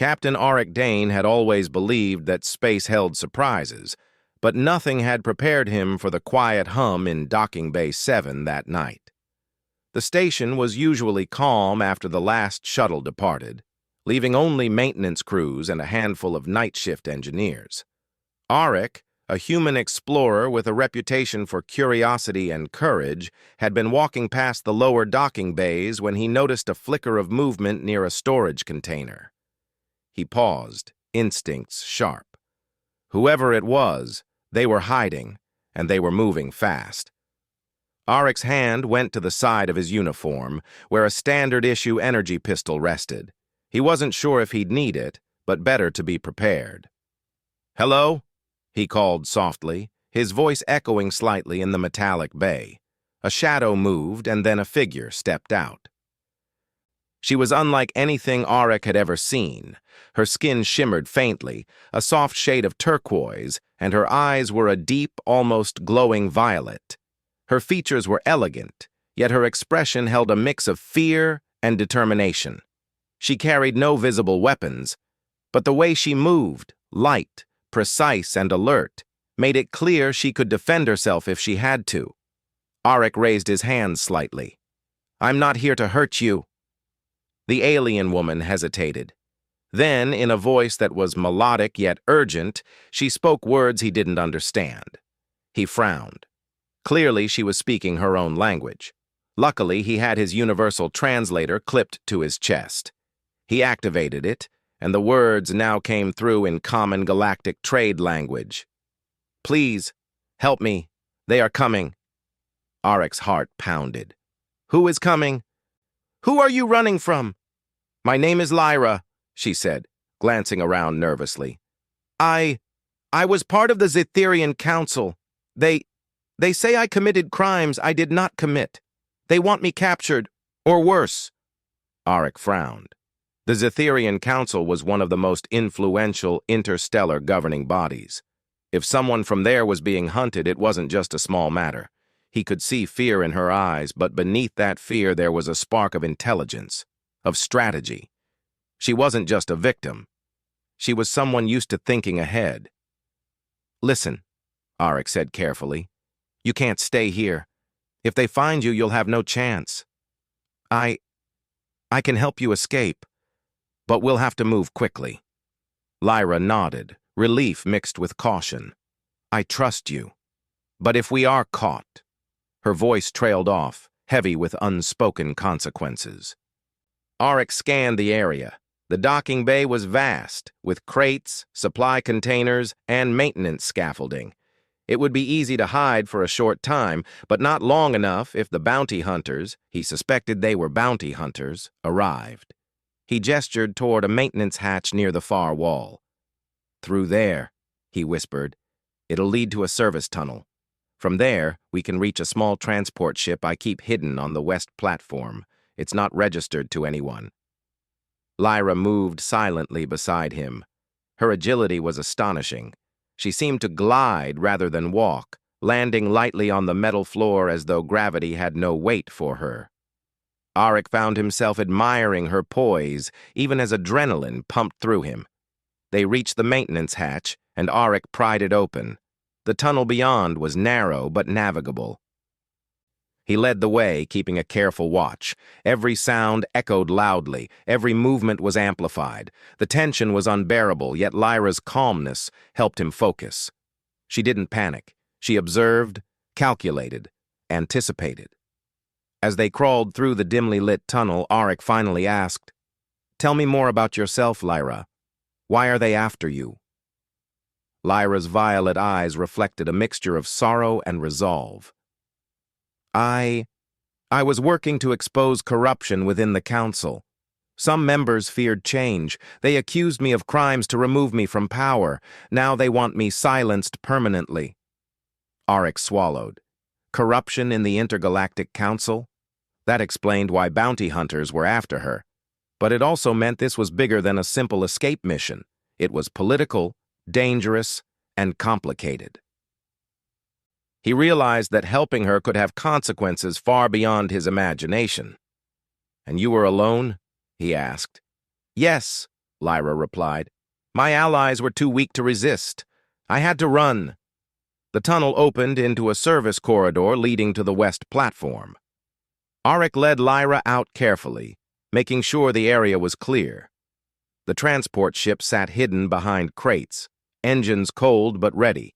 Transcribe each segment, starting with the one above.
Captain Auric Dane had always believed that space held surprises, but nothing had prepared him for the quiet hum in Docking Bay 7 that night. The station was usually calm after the last shuttle departed, leaving only maintenance crews and a handful of night shift engineers. Auric, a human explorer with a reputation for curiosity and courage, had been walking past the lower docking bays when he noticed a flicker of movement near a storage container. He paused, instincts sharp. Whoever it was, they were hiding, and they were moving fast. Auric's hand went to the side of his uniform, where a standard-issue energy pistol rested. He wasn't sure if he'd need it, but better to be prepared. "Hello?" he called softly, his voice echoing slightly in the metallic bay. A shadow moved, and then a figure stepped out. She was unlike anything Auric had ever seen. Her skin shimmered faintly, a soft shade of turquoise, and her eyes were a deep, almost glowing violet. Her features were elegant, yet her expression held a mix of fear and determination. She carried no visible weapons, but the way she moved, light, precise, and alert, made it clear she could defend herself if she had to. Auric raised his hands slightly. "I'm not here to hurt you." The alien woman hesitated. Then, in a voice that was melodic yet urgent, she spoke words he didn't understand. He frowned. Clearly, she was speaking her own language. Luckily, he had his universal translator clipped to his chest. He activated it, and the words now came through in common galactic trade language. "Please, help me. They are coming." Auric's heart pounded. "Who is coming? Who are you running from?" "My name is Lyra," she said, glancing around nervously. I was part of the Zetherian Council. They say I committed crimes I did not commit. They want me captured, or worse." Auric frowned. The Zetherian Council was one of the most influential interstellar governing bodies. If someone from there was being hunted, it wasn't just a small matter. He could see fear in her eyes, but beneath that fear there was a spark of intelligence, of strategy. She wasn't just a victim. She was someone used to thinking ahead. "Listen," Auric said carefully. "You can't stay here. If they find you, you'll have no chance. I can help you escape, but we'll have to move quickly." Lyra nodded, relief mixed with caution. "I trust you. But if we are caught..." Her voice trailed off, heavy with unspoken consequences. Auric scanned the area. The docking bay was vast, with crates, supply containers, and maintenance scaffolding. It would be easy to hide for a short time, but not long enough if the bounty hunters, he suspected they were bounty hunters, arrived. He gestured toward a maintenance hatch near the far wall. "Through there," he whispered. "It'll lead to a service tunnel. From there, we can reach a small transport ship I keep hidden on the west platform. It's not registered to anyone." Lyra moved silently beside him. Her agility was astonishing. She seemed to glide rather than walk, landing lightly on the metal floor as though gravity had no weight for her. Auric found himself admiring her poise, even as adrenaline pumped through him. They reached the maintenance hatch, and Auric pried it open. The tunnel beyond was narrow but navigable. He led the way, keeping a careful watch. Every sound echoed loudly. Every movement was amplified. The tension was unbearable, yet Lyra's calmness helped him focus. She didn't panic. She observed, calculated, anticipated. As they crawled through the dimly lit tunnel, Auric finally asked, "Tell me more about yourself, Lyra. Why are they after you?" Lyra's violet eyes reflected a mixture of sorrow and resolve. I was working to expose corruption within the council. Some members feared change. They accused me of crimes to remove me from power. Now they want me silenced permanently." Auric swallowed. Corruption in the Intergalactic Council? That explained why bounty hunters were after her. But it also meant this was bigger than a simple escape mission. It was political, dangerous, and complicated. He realized that helping her could have consequences far beyond his imagination. "And you were alone?" he asked. "Yes. Lyra replied. My allies were too weak to resist. I had to run. The tunnel opened into a service corridor leading to the west platform. Auric led Lyra out carefully, making sure the area was clear. The transport ship sat hidden behind crates, engines cold but ready.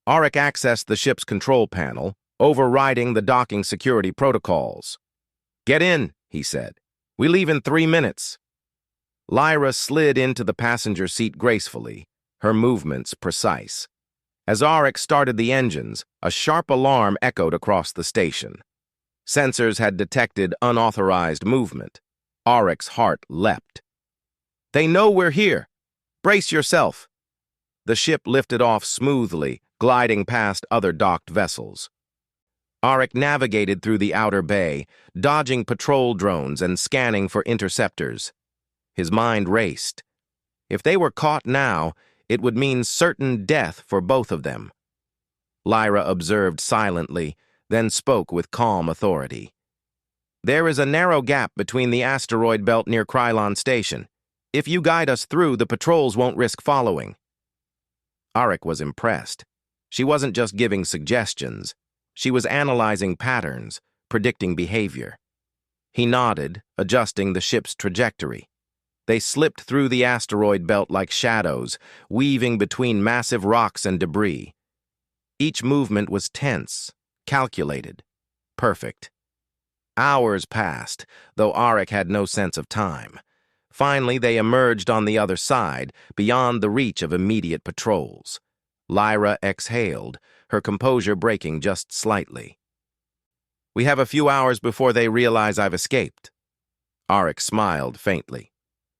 Auric accessed the ship's control panel, overriding the docking security protocols. Get in, he said. We leave in 3 minutes. Lyra slid into the passenger seat gracefully, her movements precise. As Auric started the engines, a sharp alarm echoed across the station. Sensors had detected unauthorized movement. Auric's heart leapt. They know we're here. Brace yourself. The ship lifted off smoothly, gliding past other docked vessels. Auric navigated through the outer bay, dodging patrol drones and scanning for interceptors. His mind raced. If they were caught now, it would mean certain death for both of them. Lyra observed silently, then spoke with calm authority. There is a narrow gap between the asteroid belt near Krylon Station. If you guide us through, the patrols won't risk following. Auric was impressed. She wasn't just giving suggestions. She was analyzing patterns, predicting behavior. He nodded, adjusting the ship's trajectory. They slipped through the asteroid belt like shadows, weaving between massive rocks and debris. Each movement was tense, calculated, perfect. Hours passed, though Auric had no sense of time. Finally, they emerged on the other side, beyond the reach of immediate patrols. Lyra exhaled, her composure breaking just slightly. We have a few hours before they realize I've escaped. Auric smiled faintly.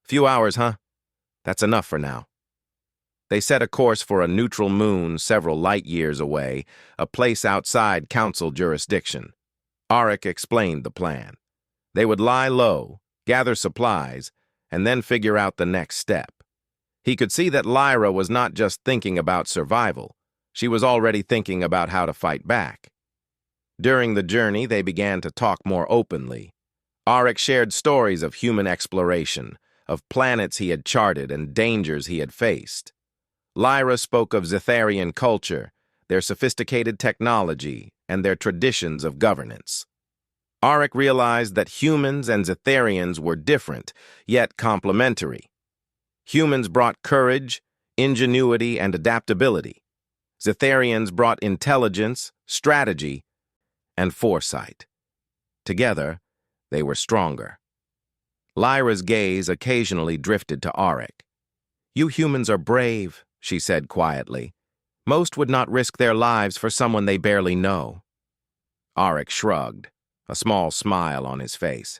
Few hours, huh? That's enough for now. They set a course for a neutral moon several light years away, a place outside Council jurisdiction. Auric explained the plan. They would lie low, gather supplies, and then figure out the next step. He could see that Lyra was not just thinking about survival. She was already thinking about how to fight back. During the journey, they began to talk more openly. Auric shared stories of human exploration, of planets he had charted and dangers he had faced. Lyra spoke of Zetharian culture, their sophisticated technology, and their traditions of governance. Auric realized that humans and Zetharians were different, yet complementary. Humans brought courage, ingenuity, and adaptability. Zetharians brought intelligence, strategy, and foresight. Together, they were stronger. Lyra's gaze occasionally drifted to Auric. You humans are brave, she said quietly. Most would not risk their lives for someone they barely know. Auric shrugged, a small smile on his face.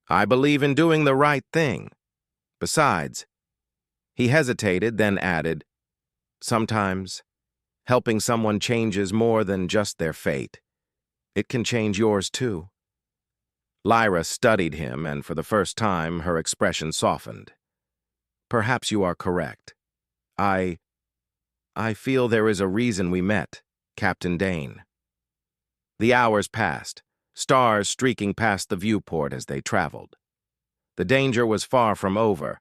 I believe in doing the right thing. Besides, he hesitated, then added, sometimes, helping someone changes more than just their fate. It can change yours too. Lyra studied him, and for the first time, her expression softened. Perhaps you are correct. I feel there is a reason we met, Captain Dane. The hours passed, stars streaking past the viewport as they traveled. The danger was far from over,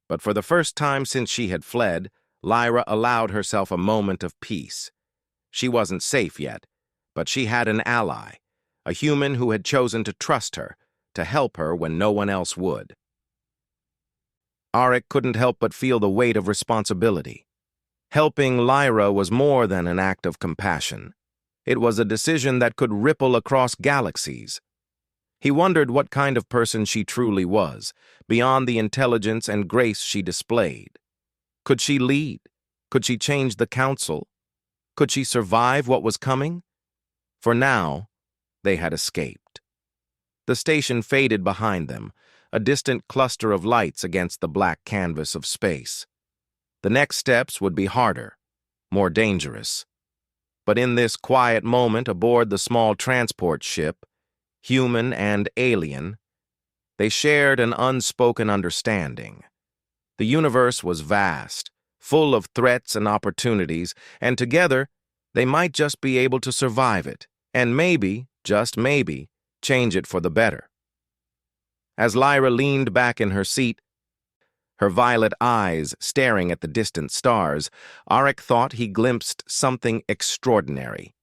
but for the first time since she had fled, Lyra allowed herself a moment of peace. She wasn't safe yet, but she had an ally, a human who had chosen to trust her, to help her when no one else would. Auric couldn't help but feel the weight of responsibility. Helping Lyra was more than an act of compassion. It was a decision that could ripple across galaxies. He wondered what kind of person she truly was, beyond the intelligence and grace she displayed. Could she lead? Could she change the council? Could she survive what was coming? For now, they had escaped. The station faded behind them, a distant cluster of lights against the black canvas of space. The next steps would be harder, more dangerous. But in this quiet moment aboard the small transport ship, human and alien, they shared an unspoken understanding. The universe was vast, full of threats and opportunities, and together, they might just be able to survive it, and maybe, just maybe, change it for the better. As Lyra leaned back in her seat, Her violet eyes staring at the distant stars, Arik thought he glimpsed something extraordinary.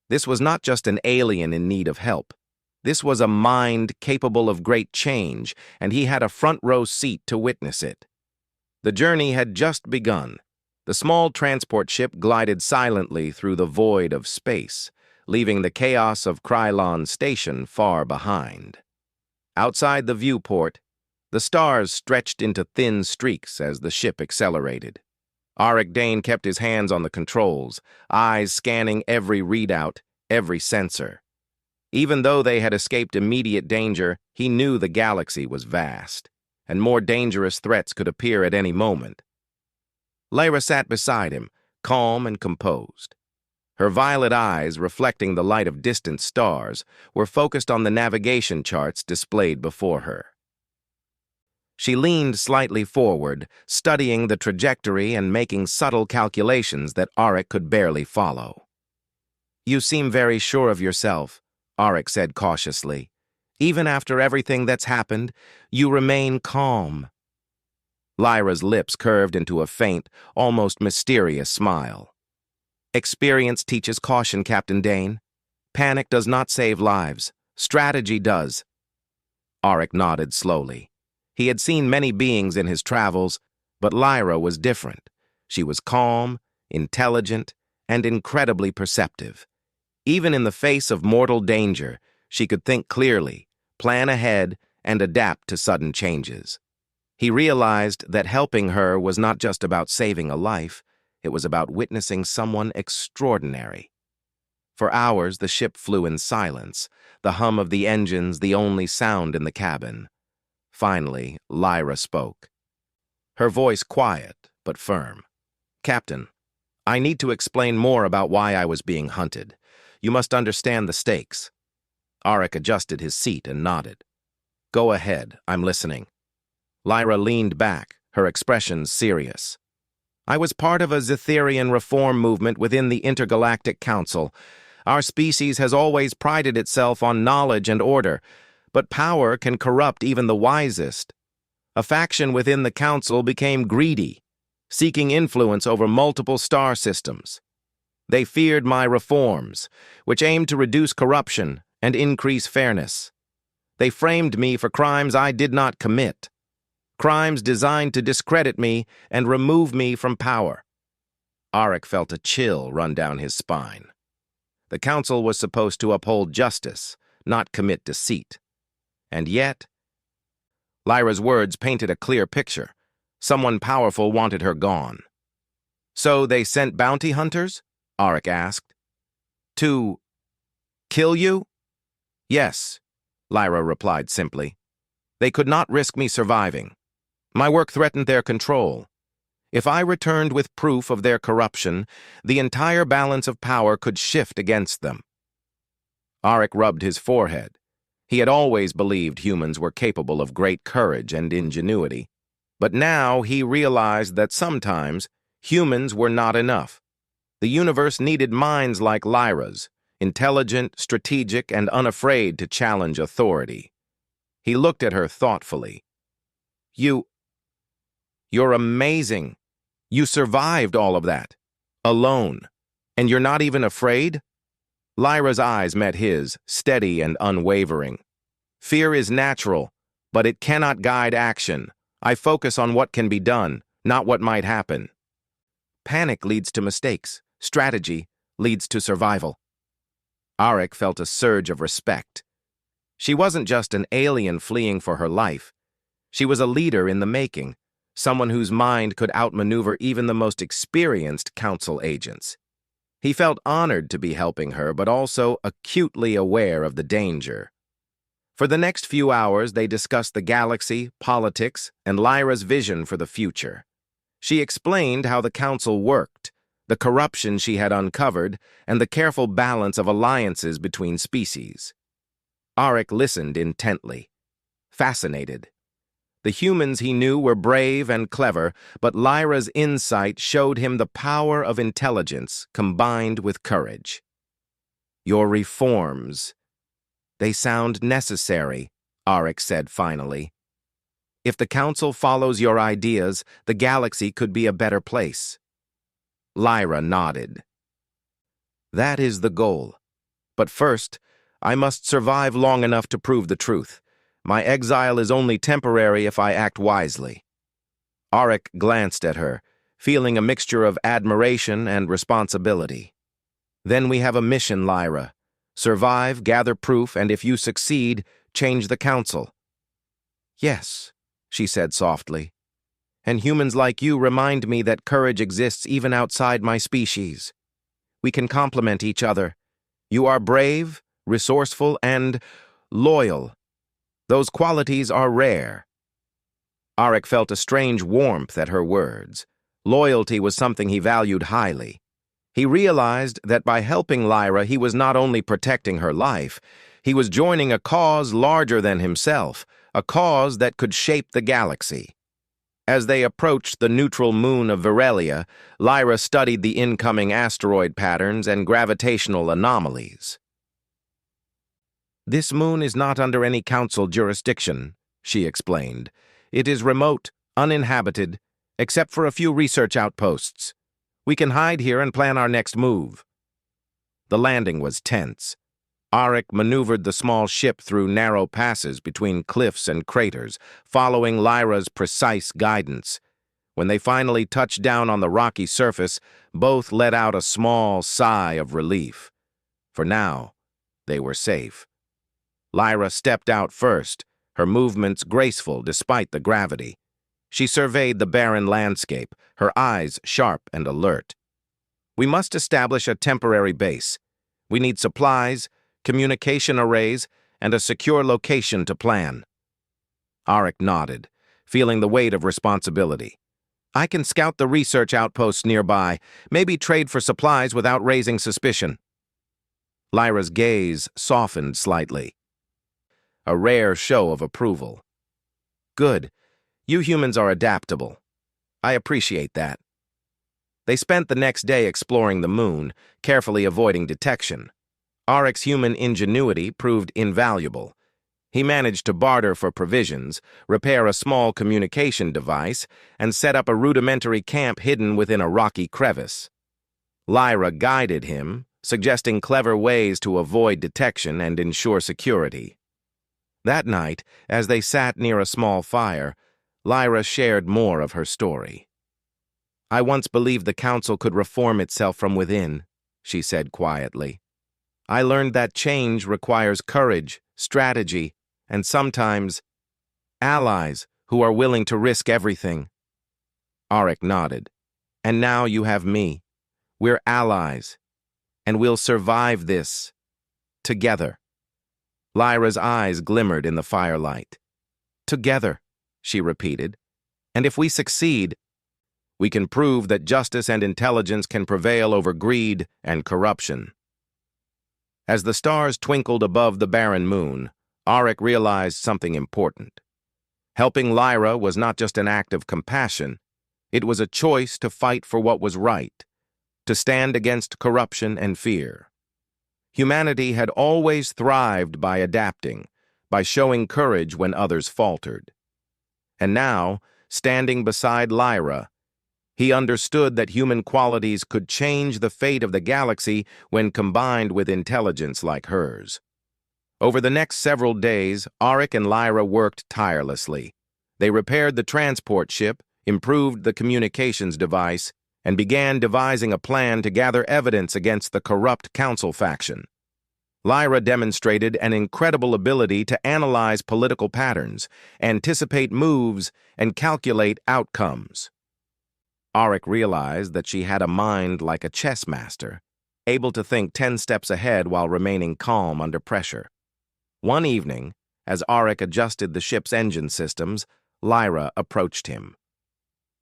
This was not just an alien in need of help. This was a mind capable of great change, and he had a front-row seat to witness it. The journey had just begun. The small transport ship glided silently through the void of space, leaving the chaos of Krylon Station far behind. Outside the viewport, the stars stretched into thin streaks as the ship accelerated. Arik Dane kept his hands on the controls, eyes scanning every readout, every sensor. Even though they had escaped immediate danger, he knew the galaxy was vast, and more dangerous threats could appear at any moment. Lyra sat beside him, calm and composed. Her violet eyes, reflecting the light of distant stars, were focused on the navigation charts displayed before her. She leaned slightly forward, studying the trajectory and making subtle calculations that Arik could barely follow. "You seem very sure of yourself," Arik said cautiously. "Even after everything that's happened, you remain calm." Lyra's lips curved into a faint, almost mysterious smile. "Experience teaches caution, Captain Dane. Panic does not save lives. Strategy does." Arik nodded slowly. He had seen many beings in his travels, but Lyra was different. She was calm, intelligent, and incredibly perceptive. Even in the face of mortal danger, she could think clearly, plan ahead, and adapt to sudden changes. He realized that helping her was not just about saving a life, it was about witnessing someone extraordinary. For hours, the ship flew in silence, the hum of the engines the only sound in the cabin. Finally, Lyra spoke. Her voice quiet, but firm. "Captain, I need to explain more about why I was being hunted. You must understand the stakes." Arik adjusted his seat and nodded. "Go ahead, I'm listening." Lyra leaned back, her expression serious. "I was part of a Zetherian reform movement within the Intergalactic Council. Our species has always prided itself on knowledge and order, but power can corrupt even the wisest. A faction within the Council became greedy, seeking influence over multiple star systems. They feared my reforms, which aimed to reduce corruption and increase fairness. They framed me for crimes I did not commit, crimes designed to discredit me and remove me from power." Arik felt a chill run down his spine. The Council was supposed to uphold justice, not commit deceit. And yet, Lyra's words painted a clear picture. Someone powerful wanted her gone. "So they sent bounty hunters?" Arik asked. "To kill you?" "Yes," Lyra replied simply. "They could not risk me surviving. My work threatened their control. If I returned with proof of their corruption, the entire balance of power could shift against them." Arik rubbed his forehead. He had always believed humans were capable of great courage and ingenuity, but now he realized that sometimes humans were not enough. The universe needed minds like Lyra's, intelligent, strategic, and unafraid to challenge authority. He looked at her thoughtfully. You're amazing. You survived all of that, alone, and you're not even afraid?" Lyra's eyes met his, steady and unwavering. "Fear is natural, but it cannot guide action. I focus on what can be done, not what might happen. Panic leads to mistakes. Strategy leads to survival." Arik felt a surge of respect. She wasn't just an alien fleeing for her life. She was a leader in the making, someone whose mind could outmaneuver even the most experienced council agents. He felt honored to be helping her, but also acutely aware of the danger. For the next few hours, they discussed the galaxy, politics, and Lyra's vision for the future. She explained how the council worked, the corruption she had uncovered, and the careful balance of alliances between species. Arik listened intently, fascinated. The humans he knew were brave and clever, but Lyra's insight showed him the power of intelligence combined with courage. "Your reforms, they sound necessary," Arik said finally. If the Council follows your ideas, the galaxy could be a better place. Lyra nodded. That is the goal. But first, I must survive long enough to prove the truth. My exile is only temporary if I act wisely. Auric glanced at her, feeling a mixture of admiration and responsibility. Then we have a mission, Lyra. Survive, gather proof, and if you succeed, change the Council. Yes, she said softly. And humans like you remind me that courage exists even outside my species. We can complement each other. You are brave, resourceful, and loyal. Those qualities are rare. Auric felt a strange warmth at her words. Loyalty was something he valued highly. He realized that by helping Lyra, he was not only protecting her life, he was joining a cause larger than himself, a cause that could shape the galaxy. As they approached the neutral moon of Virelia, Lyra studied the incoming asteroid patterns and gravitational anomalies. This moon is not under any council jurisdiction, she explained. It is remote, uninhabited, except for a few research outposts. We can hide here and plan our next move. The landing was tense. Auric maneuvered the small ship through narrow passes between cliffs and craters, following Lyra's precise guidance. When they finally touched down on the rocky surface, both let out a small sigh of relief. For now, they were safe. Lyra stepped out first, her movements graceful despite the gravity. She surveyed the barren landscape, her eyes sharp and alert. We must establish a temporary base. We need supplies, communication arrays, and a secure location to plan. Auric nodded, feeling the weight of responsibility. I can scout the research outposts nearby, maybe trade for supplies without raising suspicion. Lyra's gaze softened slightly. A rare show of approval. Good. You humans are adaptable. I appreciate that. They spent the next day exploring the moon, carefully avoiding detection. Auric's human ingenuity proved invaluable. He managed to barter for provisions, repair a small communication device, and set up a rudimentary camp hidden within a rocky crevice. Lyra guided him, suggesting clever ways to avoid detection and ensure security. That night, as they sat near a small fire, Lyra shared more of her story. I once believed the Council could reform itself from within, she said quietly. I learned that change requires courage, strategy, and sometimes allies who are willing to risk everything. Auric nodded. And now you have me. We're allies, and we'll survive this together. Lyra's eyes glimmered in the firelight. Together, she repeated. And if we succeed, we can prove that justice and intelligence can prevail over greed and corruption. As the stars twinkled above the barren moon, Auric realized something important. Helping Lyra was not just an act of compassion, it was a choice to fight for what was right, to stand against corruption and fear. Humanity had always thrived by adapting, by showing courage when others faltered. And now, standing beside Lyra, he understood that human qualities could change the fate of the galaxy when combined with intelligence like hers. Over the next several days, Auric and Lyra worked tirelessly. They repaired the transport ship, improved the communications device, and began devising a plan to gather evidence against the corrupt council faction. Lyra demonstrated an incredible ability to analyze political patterns, anticipate moves, and calculate outcomes. Auric realized that she had a mind like a chess master, able to think 10 steps ahead while remaining calm under pressure. One evening, as Auric adjusted the ship's engine systems, Lyra approached him.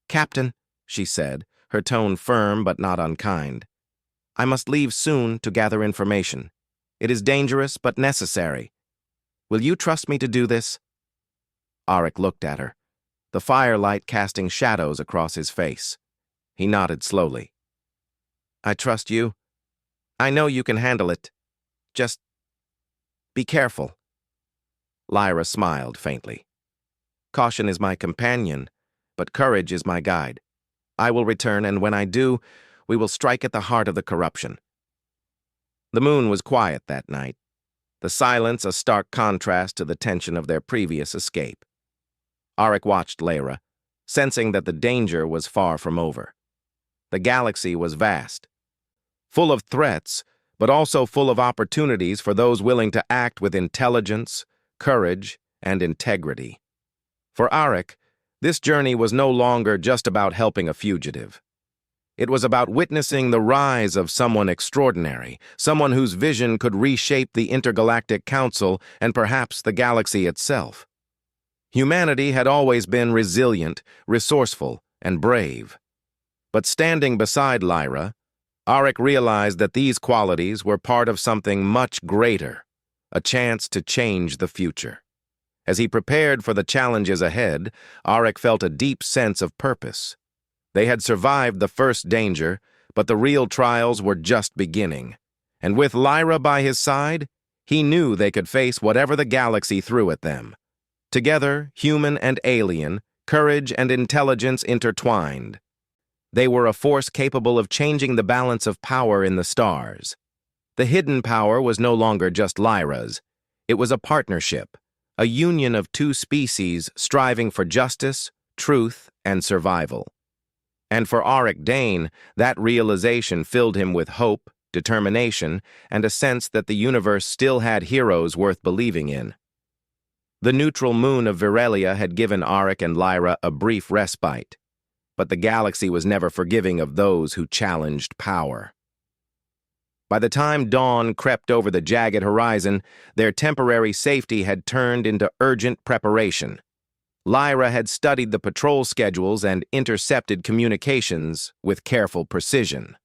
"Captain," she said, her tone firm but not unkind, "I must leave soon to gather information. It is dangerous but necessary. Will you trust me to do this?" Auric looked at her, the firelight casting shadows across his face. He nodded slowly. "I trust you. I know you can handle it. Just be careful." Lyra smiled faintly. Caution is my companion, but courage is my guide. I will return, and when I do, we will strike at the heart of the corruption." The moon was quiet that night, the silence a stark contrast to the tension of their previous escape. Arik watched Lyra, sensing that the danger was far from over. The galaxy was vast, full of threats, but also full of opportunities for those willing to act with intelligence, courage, and integrity. For Arik, this journey was no longer just about helping a fugitive. It was about witnessing the rise of someone extraordinary, someone whose vision could reshape the Intergalactic Council and perhaps the galaxy itself. Humanity had always been resilient, resourceful, and brave. But standing beside Lyra, Arik realized that these qualities were part of something much greater, a chance to change the future. As he prepared for the challenges ahead, Arik felt a deep sense of purpose. They had survived the first danger, but the real trials were just beginning. And with Lyra by his side, he knew they could face whatever the galaxy threw at them. Together, human and alien, courage and intelligence intertwined. They were a force capable of changing the balance of power in the stars. The hidden power was no longer just Lyra's. It was a partnership, a union of two species striving for justice, truth, and survival. And for Arik Dane, that realization filled him with hope, determination, and a sense that the universe still had heroes worth believing in. The neutral moon of Virelia had given Arik and Lyra a brief respite, but the galaxy was never forgiving of those who challenged power. By the time dawn crept over the jagged horizon, their temporary safety had turned into urgent preparation. Lyra had studied the patrol schedules and intercepted communications with careful precision.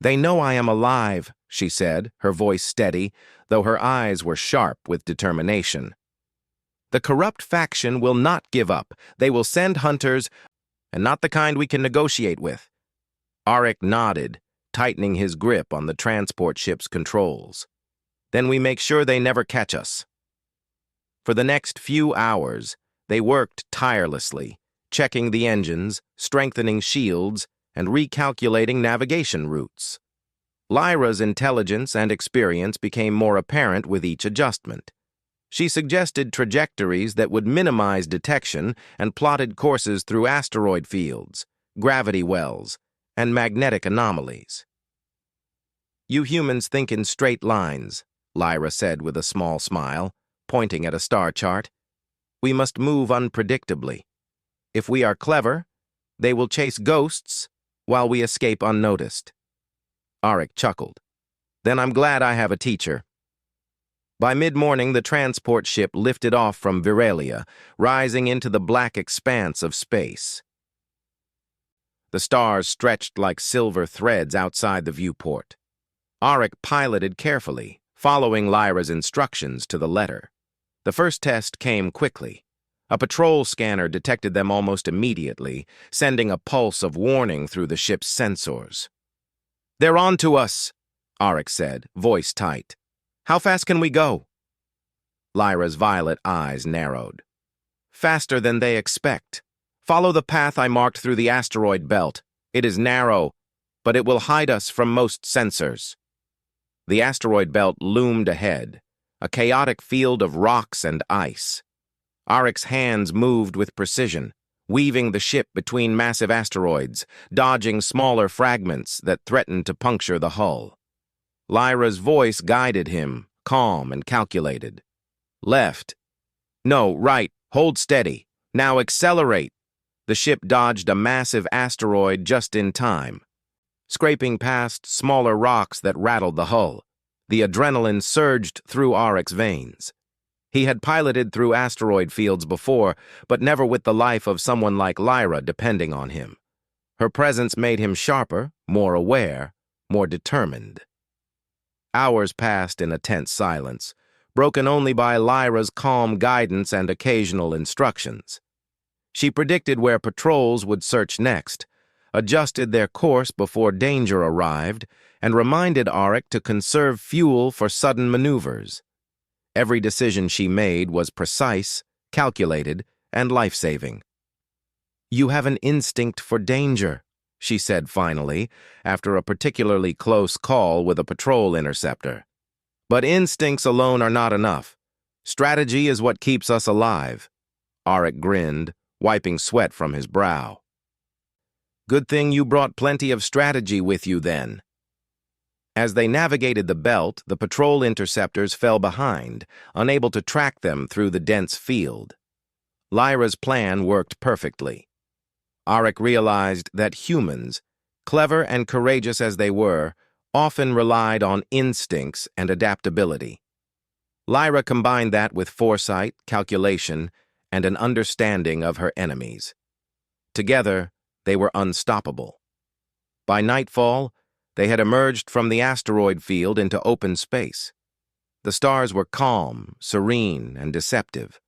"They know I am alive," she said, her voice steady, though her eyes were sharp with determination. "The corrupt faction will not give up. They will send hunters, and not the kind we can negotiate with." Arik nodded, tightening his grip on the transport ship's controls. "Then we make sure they never catch us." For the next few hours, they worked tirelessly, checking the engines, strengthening shields, and recalculating navigation routes. Lyra's intelligence and experience became more apparent with each adjustment. She suggested trajectories that would minimize detection and plotted courses through asteroid fields, gravity wells, and magnetic anomalies. "You humans think in straight lines," Lyra said with a small smile, pointing at a star chart. "We must move unpredictably. If we are clever, they will chase ghosts while we escape unnoticed." Arik chuckled. "Then I'm glad I have a teacher." By mid-morning, the transport ship lifted off from Virelia, rising into the black expanse of space. The stars stretched like silver threads outside the viewport. Arik piloted carefully, following Lyra's instructions to the letter. The first test came quickly. A patrol scanner detected them almost immediately, sending a pulse of warning through the ship's sensors. "They're on to us," Arik said, voice tight. "How fast can we go?" Lyra's violet eyes narrowed. "Faster than they expect. Follow the path I marked through the asteroid belt. It is narrow, but it will hide us from most sensors." The asteroid belt loomed ahead, a chaotic field of rocks and ice. Arik's hands moved with precision, weaving the ship between massive asteroids, dodging smaller fragments that threatened to puncture the hull. Lyra's voice guided him, calm and calculated. "Left. No, right. Hold steady. Now accelerate." The ship dodged a massive asteroid just in time, scraping past smaller rocks that rattled the hull. The adrenaline surged through Arik's veins. He had piloted through asteroid fields before, but never with the life of someone like Lyra depending on him. Her presence made him sharper, more aware, more determined. Hours passed in a tense silence, broken only by Lyra's calm guidance and occasional instructions. She predicted where patrols would search next, adjusted their course before danger arrived, and reminded Arik to conserve fuel for sudden maneuvers. Every decision she made was precise, calculated, and life-saving. "You have an instinct for danger," she said finally, after a particularly close call with a patrol interceptor. "But instincts alone are not enough. Strategy is what keeps us alive." Auric grinned, wiping sweat from his brow. "Good thing you brought plenty of strategy with you then." As they navigated the belt, the patrol interceptors fell behind, unable to track them through the dense field. Lyra's plan worked perfectly. Auric realized that humans, clever and courageous as they were, often relied on instincts and adaptability. Lyra combined that with foresight, calculation, and an understanding of her enemies. Together, they were unstoppable. By nightfall, they had emerged from the asteroid field into open space. The stars were calm, serene, and deceptive.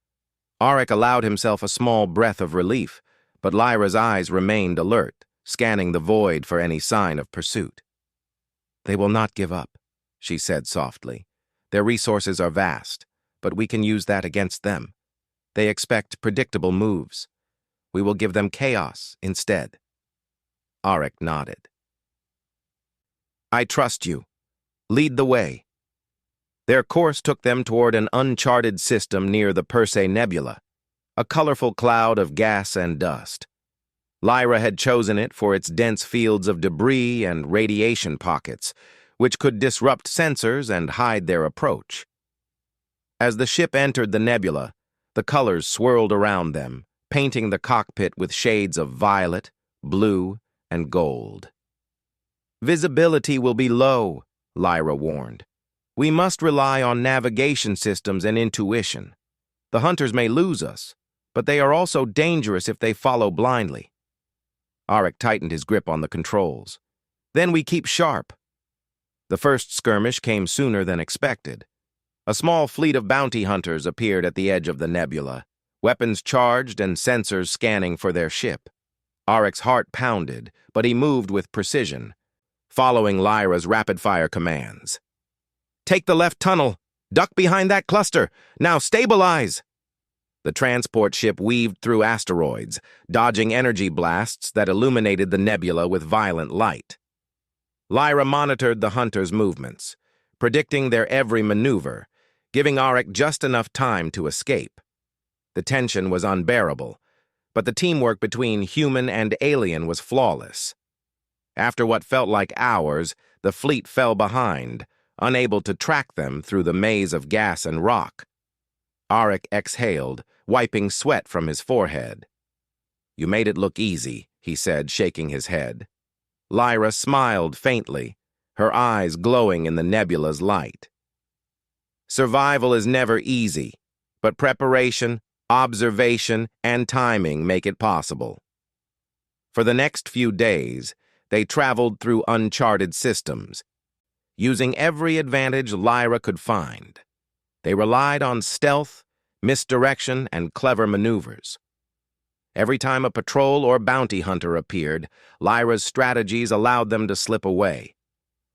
Auric allowed himself a small breath of relief, but Lyra's eyes remained alert, scanning the void for any sign of pursuit. "They will not give up," she said softly. "Their resources are vast, but we can use that against them. They expect predictable moves. We will give them chaos instead." Auric nodded. "I trust you. Lead the way." Their course took them toward an uncharted system near the Persei Nebula, a colorful cloud of gas and dust. Lyra had chosen it for its dense fields of debris and radiation pockets, which could disrupt sensors and hide their approach. As the ship entered the nebula, the colors swirled around them, painting the cockpit with shades of violet, blue, and gold. "Visibility will be low," Lyra warned. "We must rely on navigation systems and intuition. The hunters may lose us, but they are also dangerous if they follow blindly." Auric tightened his grip on the controls. "Then we keep sharp." The first skirmish came sooner than expected. A small fleet of bounty hunters appeared at the edge of the nebula, weapons charged and sensors scanning for their ship. Auric's heart pounded, but he moved with precision, following Lyra's rapid-fire commands. "Take the left tunnel! Duck behind that cluster! Now stabilize!" The transport ship weaved through asteroids, dodging energy blasts that illuminated the nebula with violent light. Lyra monitored the hunters' movements, predicting their every maneuver, giving Auric just enough time to escape. The tension was unbearable, but the teamwork between human and alien was flawless. After what felt like hours, the fleet fell behind, unable to track them through the maze of gas and rock. Auric exhaled, wiping sweat from his forehead. "You made it look easy," he said, shaking his head. Lyra smiled faintly, her eyes glowing in the nebula's light. "Survival is never easy, but preparation, observation, and timing make it possible." For the next few days, they traveled through uncharted systems, using every advantage Lyra could find. They relied on stealth, misdirection, and clever maneuvers. Every time a patrol or bounty hunter appeared, Lyra's strategies allowed them to slip away.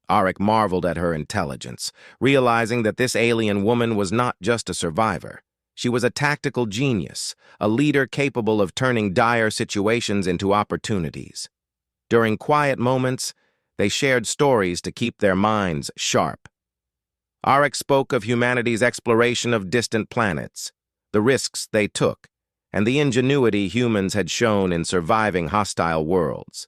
Auric marveled at her intelligence, realizing that this alien woman was not just a survivor. She was a tactical genius, a leader capable of turning dire situations into opportunities. During quiet moments, they shared stories to keep their minds sharp. Auric spoke of humanity's exploration of distant planets, the risks they took, and the ingenuity humans had shown in surviving hostile worlds.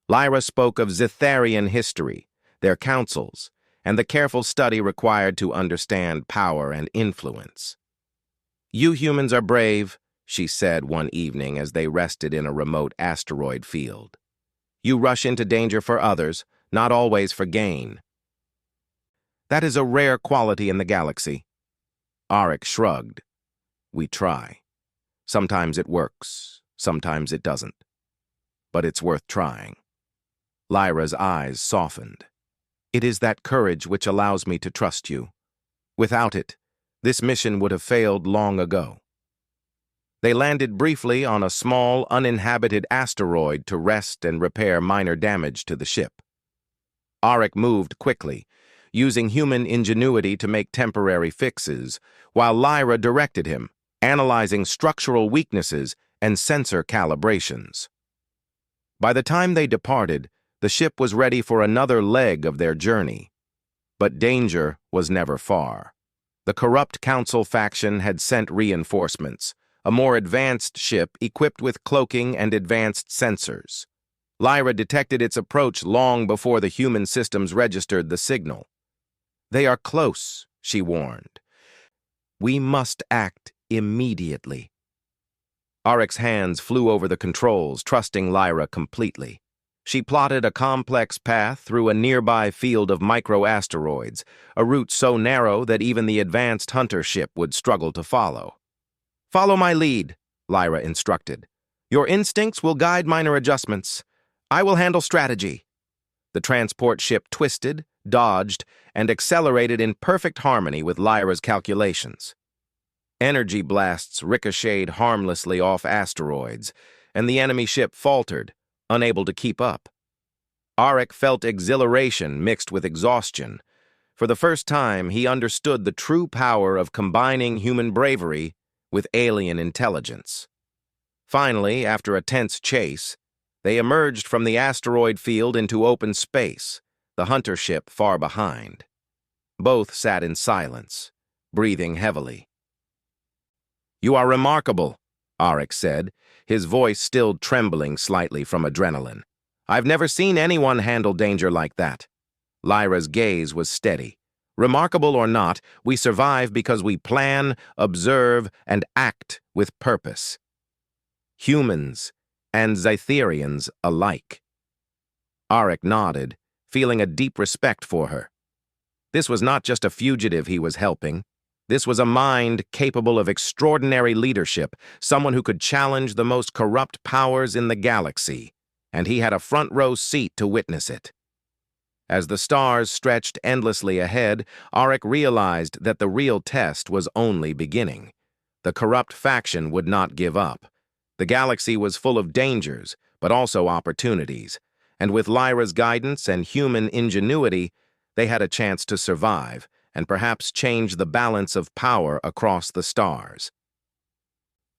Lyra spoke of Zitharian history, their councils, and the careful study required to understand power and influence. "You humans are brave," she said one evening as they rested in a remote asteroid field. "You rush into danger for others, not always for gain. That is a rare quality in the galaxy." Auric shrugged. "We try. Sometimes it works, sometimes it doesn't. But it's worth trying." Lyra's eyes softened. "It is that courage which allows me to trust you. Without it, this mission would have failed long ago." They landed briefly on a small, uninhabited asteroid to rest and repair minor damage to the ship. Auric moved quickly, using human ingenuity to make temporary fixes, while Lyra directed him, analyzing structural weaknesses and sensor calibrations. By the time they departed, the ship was ready for another leg of their journey. But danger was never far. The corrupt Council faction had sent reinforcements, a more advanced ship equipped with cloaking and advanced sensors. Lyra detected its approach long before the human systems registered the signal. "They are close," she warned. "We must act immediately." Orcs' hands flew over the controls, trusting Lyra completely. She plotted a complex path through a nearby field of microasteroids, a route so narrow that even the advanced hunter ship would struggle to follow. "Follow my lead," Lyra instructed. "Your instincts will guide minor adjustments. I will handle strategy." The transport ship twisted, dodged, and accelerated in perfect harmony with Lyra's calculations. Energy blasts ricocheted harmlessly off asteroids, and the enemy ship faltered, unable to keep up. Arik felt exhilaration mixed with exhaustion. For the first time, he understood the true power of combining human bravery with alien intelligence. Finally, after a tense chase, they emerged from the asteroid field into open space, the hunter ship far behind. Both sat in silence, breathing heavily. "You are remarkable," Arik said, his voice still trembling slightly from adrenaline. "I've never seen anyone handle danger like that." Lyra's gaze was steady. "Remarkable or not, we survive because we plan, observe, and act with purpose. Humans and Zytherians alike." Arik nodded, feeling a deep respect for her. This was not just a fugitive he was helping. This was a mind capable of extraordinary leadership, someone who could challenge the most corrupt powers in the galaxy, and he had a front-row seat to witness it. As the stars stretched endlessly ahead, Arik realized that the real test was only beginning. The corrupt faction would not give up. The galaxy was full of dangers, but also opportunities, and with Lyra's guidance and human ingenuity, they had a chance to survive and perhaps change the balance of power across the stars.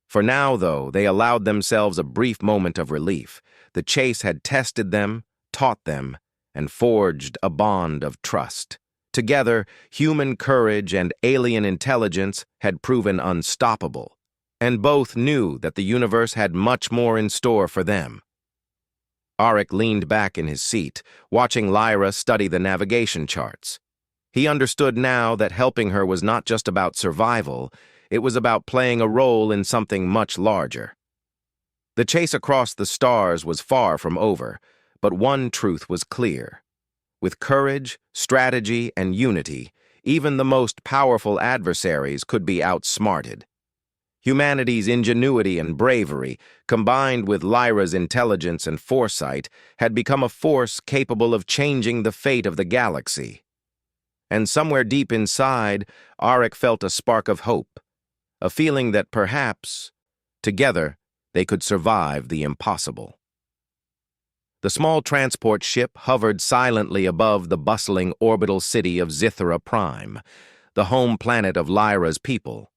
For now, though, they allowed themselves a brief moment of relief. The chase had tested them, taught them, and forged a bond of trust. Together, human courage and alien intelligence had proven unstoppable, and both knew that the universe had much more in store for them. Arik leaned back in his seat, watching Lyra study the navigation charts. He understood now that helping her was not just about survival, it was about playing a role in something much larger. The chase across the stars was far from over, but one truth was clear. With courage, strategy, and unity, even the most powerful adversaries could be outsmarted. Humanity's ingenuity and bravery, combined with Lyra's intelligence and foresight, had become a force capable of changing the fate of the galaxy. And somewhere deep inside, Arik felt a spark of hope, a feeling that perhaps, together, they could survive the impossible. The small transport ship hovered silently above the bustling orbital city of Zythera Prime, the home planet of Lyra's people.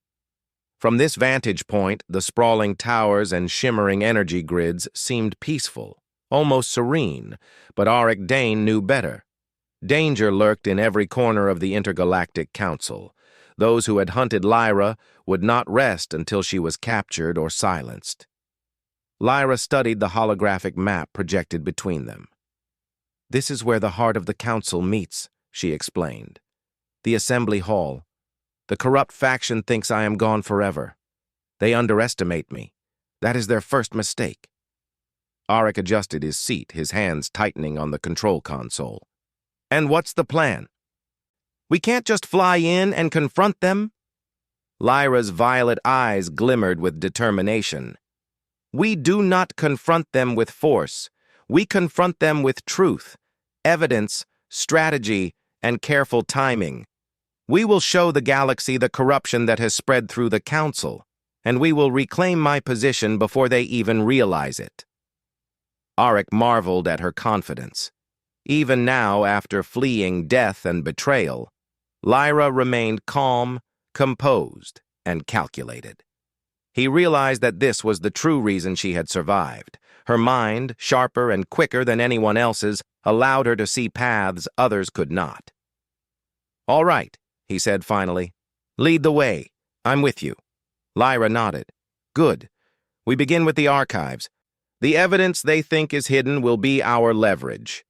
From this vantage point, the sprawling towers and shimmering energy grids seemed peaceful, almost serene, but Arik Dane knew better. Danger lurked in every corner of the Intergalactic Council. Those who had hunted Lyra would not rest until she was captured or silenced. Lyra studied the holographic map projected between them. "This is where the heart of the Council meets," she explained. "The Assembly Hall. The corrupt faction thinks I am gone forever. They underestimate me. That is their first mistake." Arik adjusted his seat, his hands tightening on the control console. "And what's the plan?" "We can't just fly in and confront them." Lyra's violet eyes glimmered with determination. "We do not confront them with force. We confront them with truth, evidence, strategy, and careful timing. We will show the galaxy the corruption that has spread through the Council, and we will reclaim my position before they even realize it." Arik marveled at her confidence. Even now, after fleeing death and betrayal, Lyra remained calm, composed, and calculated. He realized that this was the true reason she had survived. Her mind, sharper and quicker than anyone else's, allowed her to see paths others could not. "All right," he said finally. "Lead the way. I'm with you." Lyra nodded. "Good. We begin with the archives. The evidence they think is hidden will be our leverage."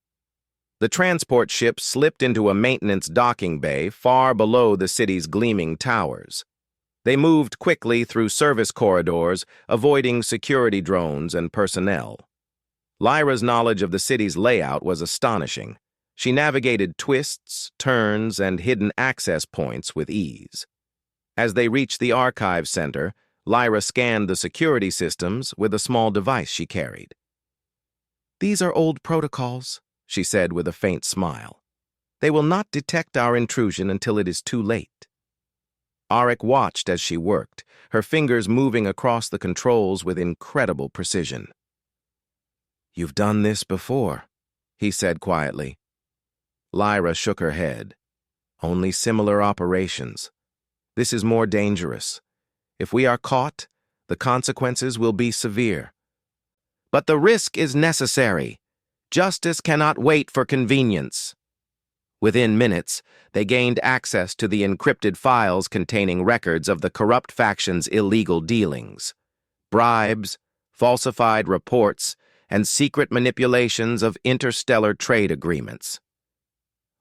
The transport ship slipped into a maintenance docking bay far below the city's gleaming towers. They moved quickly through service corridors, avoiding security drones and personnel. Lyra's knowledge of the city's layout was astonishing. She navigated twists, turns, and hidden access points with ease. As they reached the archive center, Lyra scanned the security systems with a small device she carried. "These are old protocols," she said with a faint smile. "They will not detect our intrusion until it is too late." Arik watched as she worked, her fingers moving across the controls with incredible precision. "You've done this before," he said quietly. Lyra shook her head. "Only similar operations. This is more dangerous. If we are caught, the consequences will be severe. But the risk is necessary. Justice cannot wait for convenience." Within minutes, they gained access to the encrypted files containing records of the corrupt faction's illegal dealings. Bribes, falsified reports, and secret manipulations of interstellar trade agreements.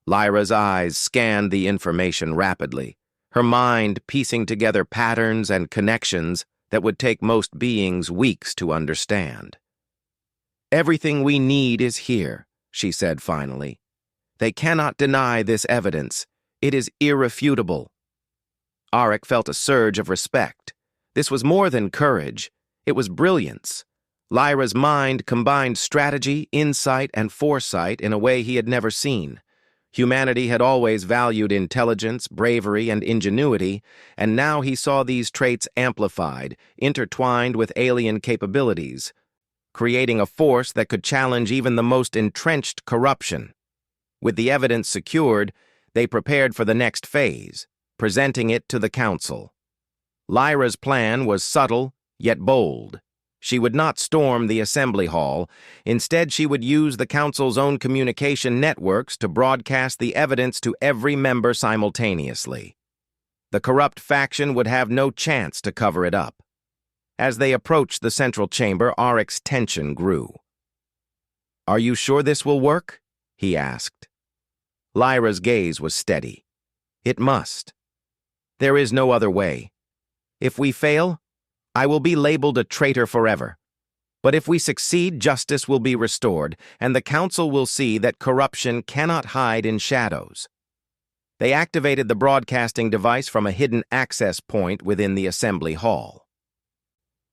Lyra's eyes scanned the information rapidly, her mind piecing together patterns and connections that would take most beings weeks to understand. "Everything we need is here," she said finally. "They cannot deny this evidence. It is irrefutable." Arik felt a surge of respect. This was more than courage. It was brilliance. Lyra's mind combined strategy, insight, and foresight in a way he had never seen. Humanity had always valued intelligence, bravery, and ingenuity, and now he saw these traits amplified, intertwined with alien capabilities, creating a force that could challenge even the most entrenched corruption. With the evidence secured, they prepared for the next phase, presenting it to the Council. Lyra's plan was subtle, yet bold. She would not storm the assembly hall. Instead, she would use the Council's own communication networks to broadcast the evidence to every member simultaneously. The corrupt faction would have no chance to cover it up. As they approached the central chamber, Arik's tension grew. "Are you sure this will work?" he asked. Lyra's gaze was steady. "It must. There is no other way. If we fail, I will be labeled a traitor forever. But if we succeed, justice will be restored, and the Council will see that corruption cannot hide in shadows." They activated the broadcasting device from a hidden access point within the assembly hall.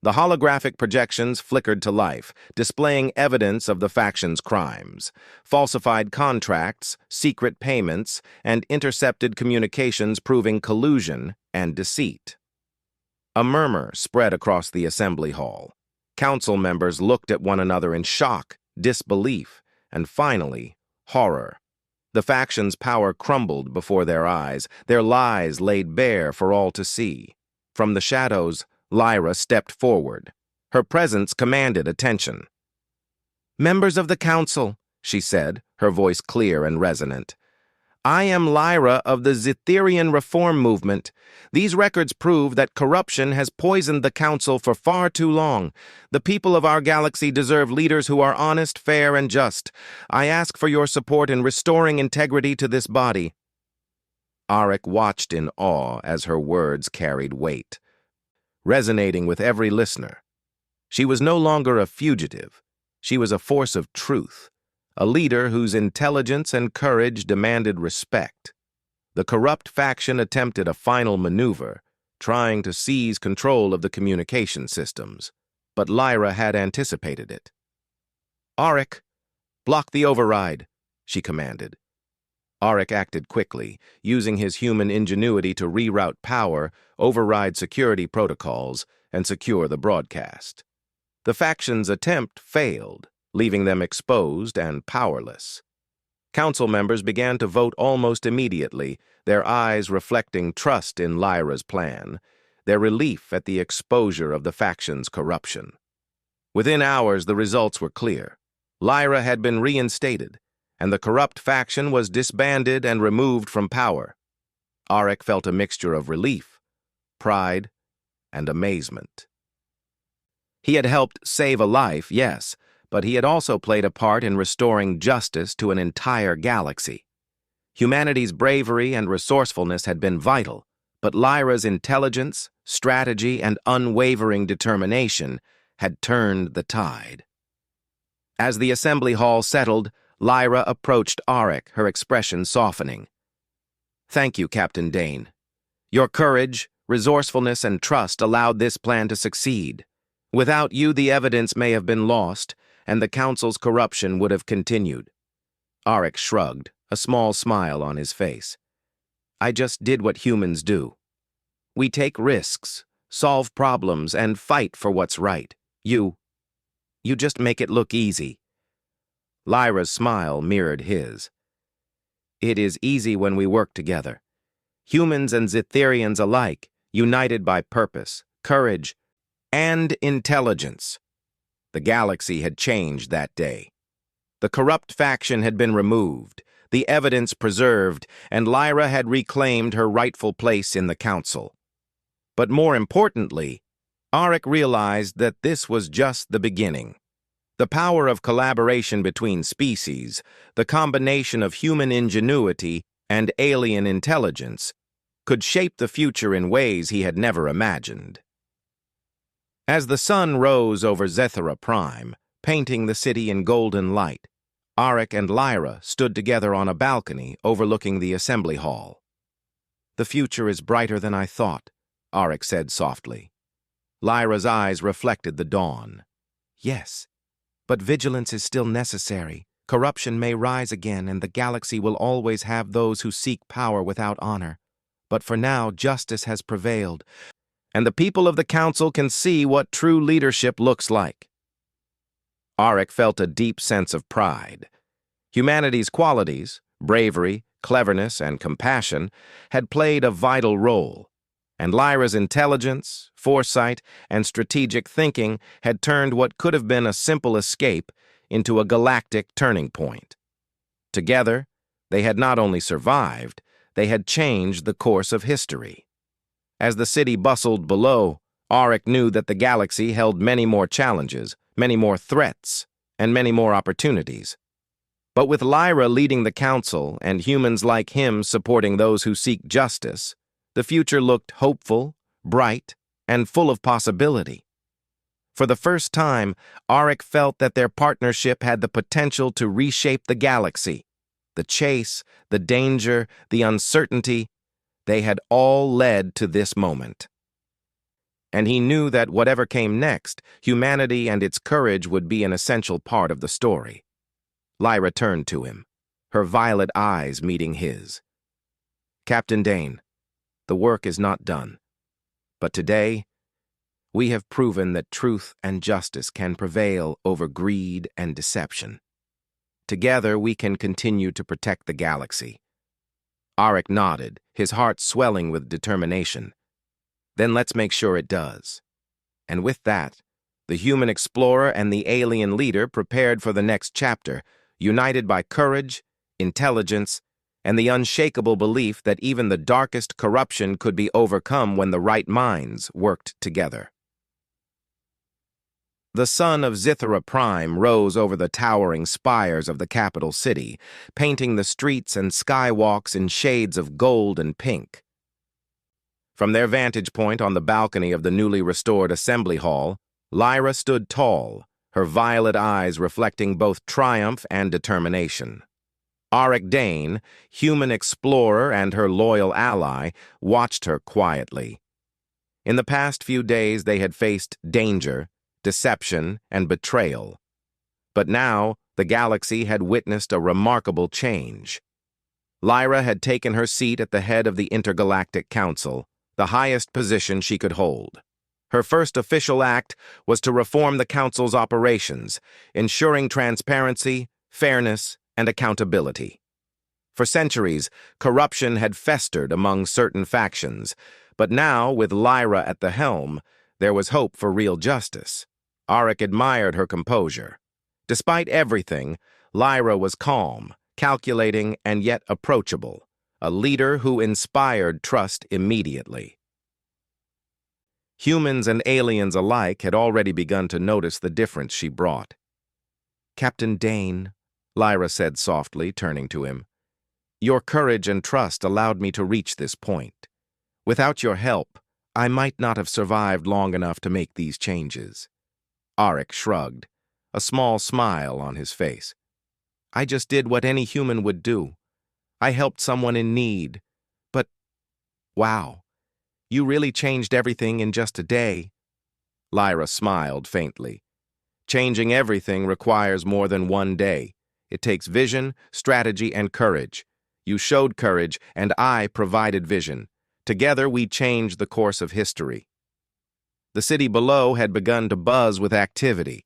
The holographic projections flickered to life, displaying evidence of the faction's crimes: falsified contracts, secret payments, and intercepted communications proving collusion and deceit. A murmur spread across the assembly hall. Council members looked at one another in shock, disbelief, and finally, horror. The faction's power crumbled before their eyes, their lies laid bare for all to see. From the shadows, Lyra stepped forward. Her presence commanded attention. "Members of the Council," she said, her voice clear and resonant. "I am Lyra of the Zitherian Reform Movement. These records prove that corruption has poisoned the Council for far too long. The people of our galaxy deserve leaders who are honest, fair, and just. I ask for your support in restoring integrity to this body." Arik watched in awe as her words carried weight, resonating with every listener. She was no longer a fugitive. She was a force of truth, a leader whose intelligence and courage demanded respect. The corrupt faction attempted a final maneuver, trying to seize control of the communication systems, but Lyra had anticipated it. "Arik, block the override," she commanded. Arik acted quickly, using his human ingenuity to reroute power, override security protocols, and secure the broadcast. The faction's attempt failed, leaving them exposed and powerless. Council members began to vote almost immediately, their eyes reflecting trust in Lyra's plan. their relief at the exposure of the faction's corruption. Within hours, the results were clear. Lyra had been reinstated, and the corrupt faction was disbanded and removed from power. Auric felt a mixture of relief, pride, and amazement. He had helped save a life, yes, but he had also played a part in restoring justice to an entire galaxy. Humanity's bravery and resourcefulness had been vital, but Lyra's intelligence, strategy, and unwavering determination had turned the tide. As the assembly hall settled, Lyra approached Auric, her expression softening. "Thank you, Captain Dane. Your courage, resourcefulness, and trust allowed this plan to succeed. Without you, the evidence may have been lost, and the Council's corruption would have continued." Auric shrugged, a small smile on his face. "I just did what humans do. We take risks, solve problems, and fight for what's right. You just make it look easy." Lyra's smile mirrored his. "It is easy when we work together. Humans and Zitherians alike, united by purpose, courage, and intelligence." The galaxy had changed that day. The corrupt faction had been removed, the evidence preserved, and Lyra had reclaimed her rightful place in the Council. But more importantly, Auric realized that this was just the beginning. The power of collaboration between species, the combination of human ingenuity and alien intelligence, could shape the future in ways he had never imagined. As the sun rose over Zethera Prime, painting the city in golden light, Auric and Lyra stood together on a balcony overlooking the assembly hall. "The future is brighter than I thought," Auric said softly. Lyra's eyes reflected the dawn. "Yes, but vigilance is still necessary. Corruption may rise again, and the galaxy will always have those who seek power without honor. But for now, justice has prevailed, and the people of the Council can see what true leadership looks like." Auric felt a deep sense of pride. Humanity's qualities, bravery, cleverness, and compassion, had played a vital role, and Lyra's intelligence, foresight, and strategic thinking had turned what could have been a simple escape into a galactic turning point. Together, they had not only survived, they had changed the course of history. As the city bustled below, Auric knew that the galaxy held many more challenges, many more threats, and many more opportunities. But with Lyra leading the Council and humans like him supporting those who seek justice, the future looked hopeful, bright, and full of possibility. For the first time, Auric felt that their partnership had the potential to reshape the galaxy. The chase, the danger, the uncertainty, they had all led to this moment. And he knew that whatever came next, humanity and its courage would be an essential part of the story. Lyra turned to him, her violet eyes meeting his. "Captain Dane, the work is not done. But today, we have proven that truth and justice can prevail over greed and deception. Together, we can continue to protect the galaxy." Auric nodded, his heart swelling with determination. "Then let's make sure it does." And with that, the human explorer and the alien leader prepared for the next chapter, united by courage, intelligence, and the unshakable belief that even the darkest corruption could be overcome when the right minds worked together. The sun of Zithera Prime rose over the towering spires of the capital city, painting the streets and skywalks in shades of gold and pink. From their vantage point on the balcony of the newly restored assembly hall, Lyra stood tall, her violet eyes reflecting both triumph and determination. Auric Dane, human explorer and her loyal ally, watched her quietly. In the past few days they had faced danger, deception, and betrayal. But now the galaxy had witnessed a remarkable change. Lyra had taken her seat at the head of the Intergalactic Council, the highest position she could hold. Her first official act was to reform the Council's operations, ensuring transparency, fairness, and accountability. For centuries, corruption had festered among certain factions, but now, with Lyra at the helm, there was hope for real justice. Auric admired her composure. Despite everything, Lyra was calm, calculating, and yet approachable, a leader who inspired trust immediately. Humans and aliens alike had already begun to notice the difference she brought. "Captain Dane," Lyra said softly, turning to him, "your courage and trust allowed me to reach this point. Without your help, I might not have survived long enough to make these changes." Auric shrugged, a small smile on his face. "I just did what any human would do. I helped someone in need. But, wow, you really changed everything in just a day." Lyra smiled faintly. "Changing everything requires more than one day. It takes vision, strategy, and courage. You showed courage, and I provided vision. Together, we changed the course of history." The city below had begun to buzz with activity.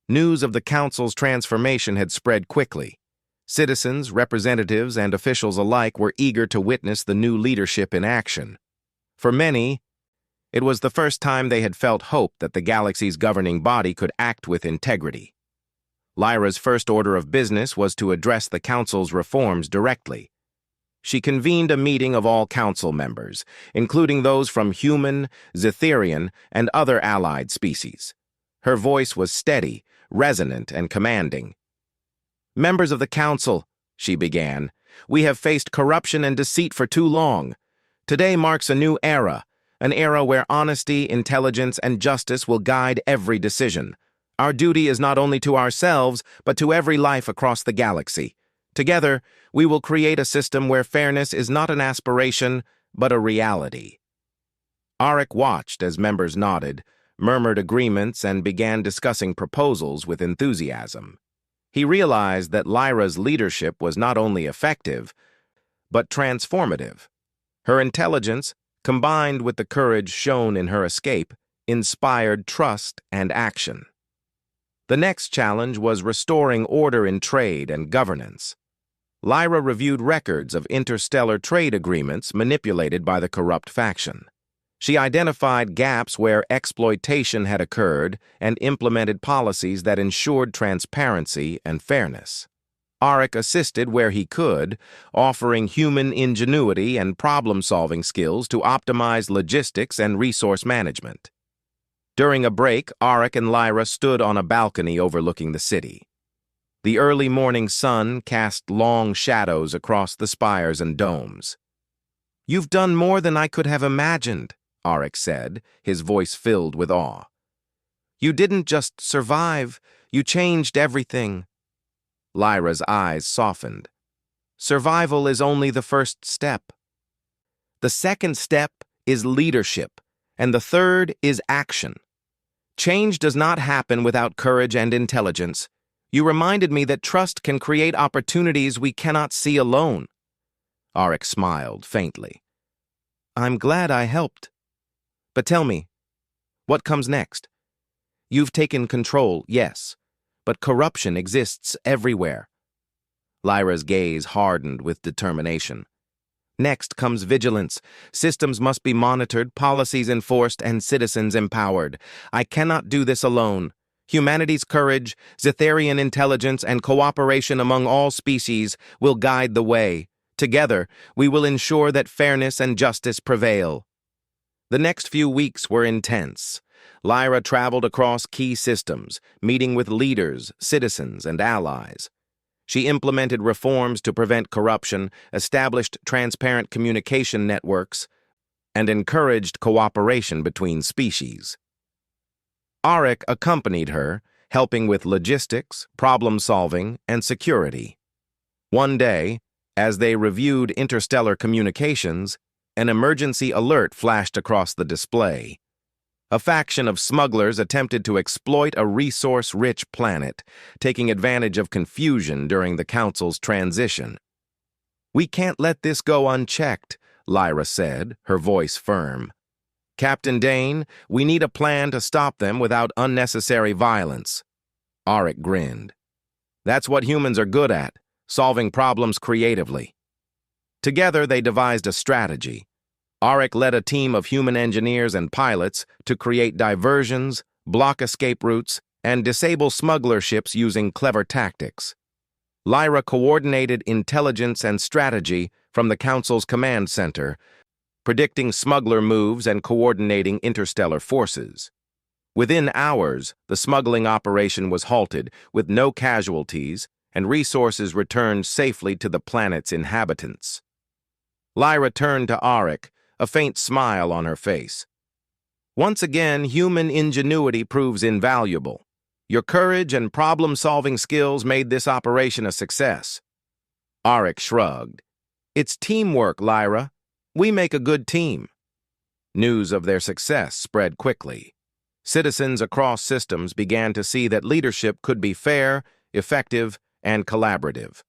News of the council's transformation had spread quickly. Citizens, representatives, and officials alike were eager to witness the new leadership in action. For many, it was the first time they had felt hope that the galaxy's governing body could act with integrity. Lyra's first order of business was to address the council's reforms directly. She convened a meeting of all council members, including those from human, Zetherian, and other allied species. Her voice was steady, resonant, and commanding. "Members of the council," she began, "we have faced corruption and deceit for too long. Today marks a new era, an era where honesty, intelligence, and justice will guide every decision. Our duty is not only to ourselves, but to every life across the galaxy. Together, we will create a system where fairness is not an aspiration, but a reality." Auric watched as members nodded, murmured agreements, and began discussing proposals with enthusiasm. He realized that Lyra's leadership was not only effective, but transformative. Her intelligence, combined with the courage shown in her escape, inspired trust and action. The next challenge was restoring order in trade and governance. Lyra reviewed records of interstellar trade agreements manipulated by the corrupt faction. She identified gaps where exploitation had occurred and implemented policies that ensured transparency and fairness. Auric assisted where he could, offering human ingenuity and problem-solving skills to optimize logistics and resource management. During a break, Auric and Lyra stood on a balcony overlooking the city. The early morning sun cast long shadows across the spires and domes. "You've done more than I could have imagined," Auric said, his voice filled with awe. "You didn't just survive, you changed everything." Lyra's eyes softened. "Survival is only the first step. The second step is leadership, and the third is action. Change does not happen without courage and intelligence. You reminded me that trust can create opportunities we cannot see alone." Auric smiled faintly. "I'm glad I helped. But tell me, what comes next? You've taken control, yes, but corruption exists everywhere." Lyra's gaze hardened with determination. "Next comes vigilance. Systems must be monitored, policies enforced, and citizens empowered. I cannot do this alone. Humanity's courage, Zetherian intelligence, and cooperation among all species will guide the way. Together, we will ensure that fairness and justice prevail." The next few weeks were intense. Lyra traveled across key systems, meeting with leaders, citizens, and allies. She implemented reforms to prevent corruption, established transparent communication networks, and encouraged cooperation between species. Auric accompanied her, helping with logistics, problem-solving, and security. One day, as they reviewed interstellar communications, an emergency alert flashed across the display. A faction of smugglers attempted to exploit a resource-rich planet, taking advantage of confusion during the Council's transition. "We can't let this go unchecked," Lyra said, her voice firm. "Captain Dane, we need a plan to stop them without unnecessary violence." Auric grinned. "That's what humans are good at, solving problems creatively. Together, they devised a strategy. Auric led a team of human engineers and pilots to create diversions, block escape routes, and disable smuggler ships using clever tactics. Lyra coordinated intelligence and strategy from the Council's command center, predicting smuggler moves and coordinating interstellar forces. Within hours, the smuggling operation was halted with no casualties, and resources returned safely to the planet's inhabitants. Lyra turned to Auric, a faint smile on her face. Once again, human ingenuity proves invaluable. Your courage and problem-solving skills made this operation a success. Auric shrugged. It's teamwork, Lyra. We make a good team. News of their success spread quickly. Citizens across systems began to see that leadership could be fair, effective, and collaborative.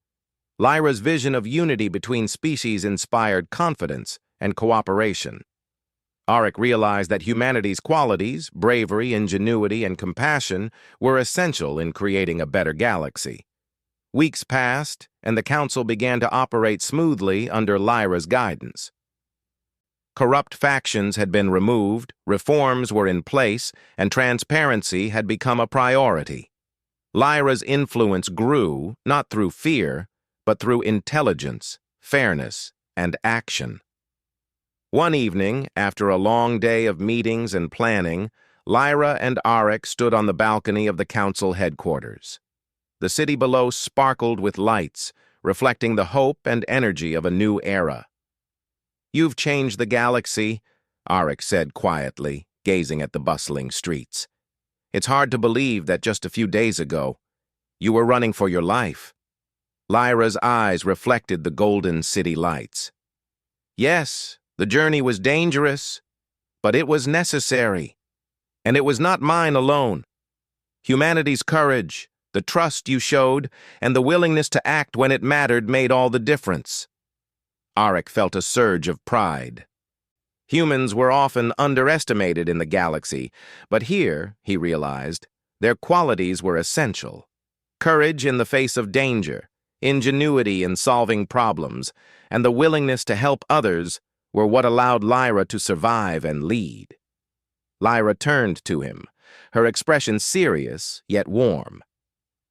Lyra's vision of unity between species inspired confidence and cooperation. Auric realized that humanity's qualities, bravery, ingenuity, and compassion were essential in creating a better galaxy. Weeks passed, and the Council began to operate smoothly under Lyra's guidance. Corrupt factions had been removed, reforms were in place, and transparency had become a priority. Lyra's influence grew, not through fear, but through intelligence, fairness, and action. One evening, after a long day of meetings and planning, Lyra and Auric stood on the balcony of the Council headquarters. The city below sparkled with lights, reflecting the hope and energy of a new era. "You've changed the galaxy," Auric said quietly, gazing at the bustling streets. "It's hard to believe that just a few days ago, you were running for your life." Lyra's eyes reflected the golden city lights. "Yes, the journey was dangerous, but it was necessary. And it was not mine alone. Humanity's courage, the trust you showed, and the willingness to act when it mattered made all the difference." Auric felt a surge of pride. Humans were often underestimated in the galaxy, but here, he realized, their qualities were essential. Courage in the face of danger, ingenuity in solving problems, and the willingness to help others were what allowed Lyra to survive and lead. Lyra turned to him, her expression serious yet warm.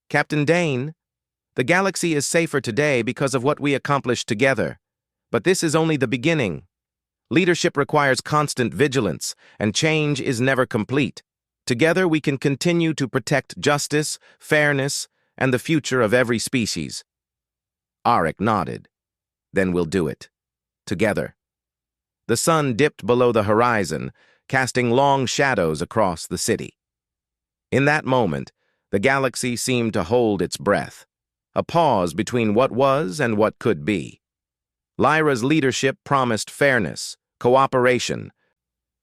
"Captain Dane, the galaxy is safer today because of what we accomplished together. But this is only the beginning. Leadership requires constant vigilance, and change is never complete. Together we can continue to protect justice, fairness, and the future of every species." Auric nodded. "Then we'll do it. Together." The sun dipped below the horizon, casting long shadows across the city. In that moment, the galaxy seemed to hold its breath, a pause between what was and what could be. Lyra's leadership promised fairness, cooperation,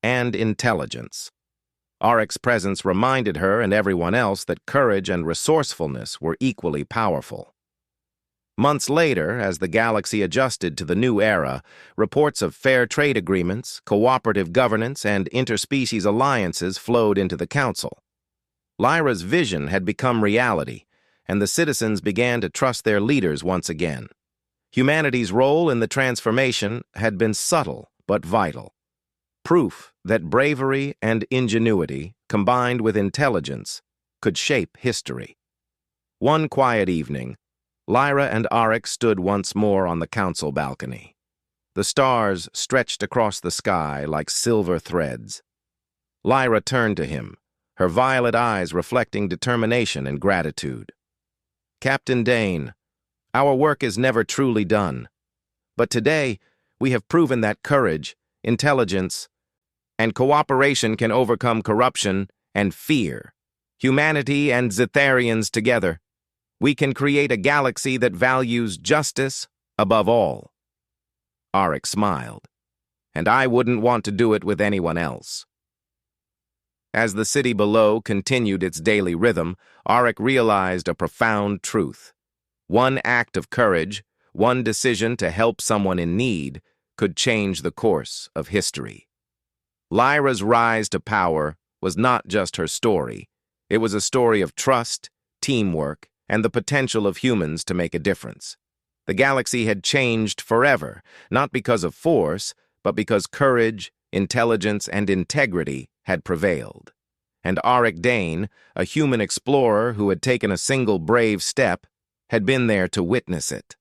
and intelligence. Auric's presence reminded her and everyone else that courage and resourcefulness were equally powerful. Months later, as the galaxy adjusted to the new era, reports of fair trade agreements, cooperative governance, and interspecies alliances flowed into the Council. Lyra's vision had become reality, and the citizens began to trust their leaders once again. Humanity's role in the transformation had been subtle but vital. Proof that bravery and ingenuity, combined with intelligence, could shape history. One quiet evening, Lyra and Auric stood once more on the Council balcony. The stars stretched across the sky like silver threads. Lyra turned to him, her violet eyes reflecting determination and gratitude. "Captain Dane, our work is never truly done. But today, we have proven that courage, intelligence, and cooperation can overcome corruption and fear. Humanity and Zetharians together, we can create a galaxy that values justice above all." Auric smiled. "And I wouldn't want to do it with anyone else." As the city below continued its daily rhythm, Auric realized a profound truth. One act of courage, one decision to help someone in need, could change the course of history. Lyra's rise to power was not just her story. It was a story of trust, teamwork, and the potential of humans to make a difference. The galaxy had changed forever, not because of force, but because courage, intelligence, and integrity had prevailed. And Auric Dane, a human explorer who had taken a single brave step, had been there to witness it.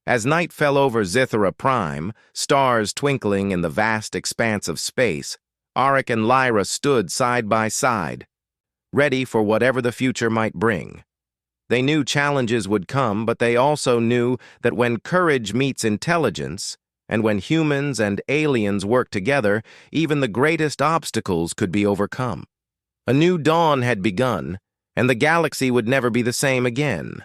As night fell over Zithera Prime, stars twinkling in the vast expanse of space, Auric and Lyra stood side by side, ready for whatever the future might bring. They knew challenges would come, but they also knew that when courage meets intelligence, and when humans and aliens work together, even the greatest obstacles could be overcome. A new dawn had begun, and the galaxy would never be the same again.